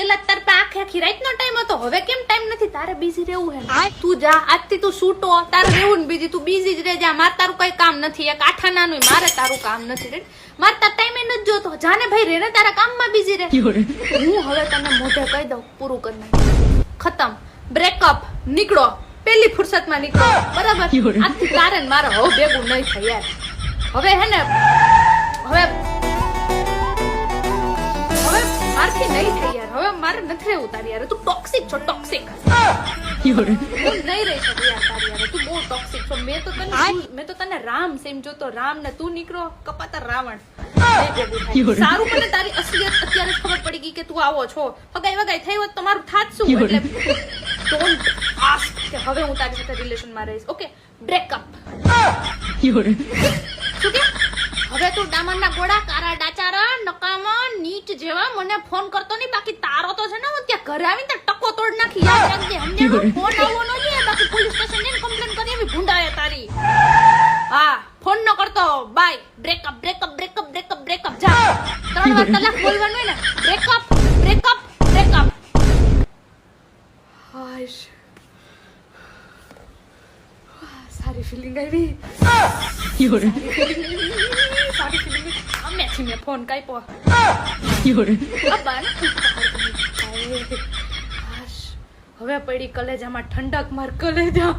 પેલા તાર પે આખી રાત નો ટાઈમ હતો, હવે કેમ ટાઈમ નથી? તારે બીઝી રહેવું હે. તું જા, આજથી તું છૂટો, તારે રહેવું ને બીજી તું બીઝી જ રહે જા. મારે તારું કઈ કામ નથી, એક આઠાનાનું મારે તારું કામ નથી. મારે તાર ટાઈમ એ નથી જોતો. જાને ભાઈ રે ને તારા કામમાં બીઝી રહે. હું હવે તને મોઢે કહી દઉં, પૂરું કરી નાખ, ખતમ, બ્રેકઅપ, નીકળો, પેલી ફુરસતમાં નીકળો, બરાબર? આજથી તારે ને મારે હવે ભેગું નહીં થાય યાર. હવે હે ને હવે મારથી નહીં થઈ યાર. હવે મારે નથી રહેવું તારી યાર. તું ટોક્સિક છો, ટોક્સિક. હું નહીં રહી શકું યાર તારી યાર. તું બહુ ટોક્સિક છો. મેં તો તને રામ સમજો તો રામ ને તું નીકળો કપાતા રાવણ. સારું મને તારી અસલિયત અત્યારે ખબર પડી ગઈ કે તું આવો છો. હગાઈ વગાઈ થઈ હોત તો મારું થાત શું? એટલે ડોન્ટ આસ્ક કે હવે હું તારી સાથે રિલેશનમાં રહીશ. Okay, breakup. શું કે હવે તું ડામરના ગોળા, કારા ડાચારા, નકામા, નીચ જેવા મને ફોન કરતો નહીં. બાકી તારો તો છે ને હું ત્યાં ઘરે આવીને ટકો તોડ નાખી. યાદ રાખજે, સમજ્યા? ફોન આવવો ન જોઈએ. બાકી પોલીસ સ્ટેશન જઈને કમ્પ્લેન કરી એવી ભૂંડાય તારી. હા, ફોન ન કરતો. Bye. Breakup, breakup, breakup, breakup, breakup. જા, 3 વાર તલાક બોલવાનું હોય ને. Breakup, breakup, breakup. હાશ, સારી ફિલિંગ આવી. મેં ફોન કાપ્યો. હવે પડી કલેજામાં ઠંડક. માર કલેજા.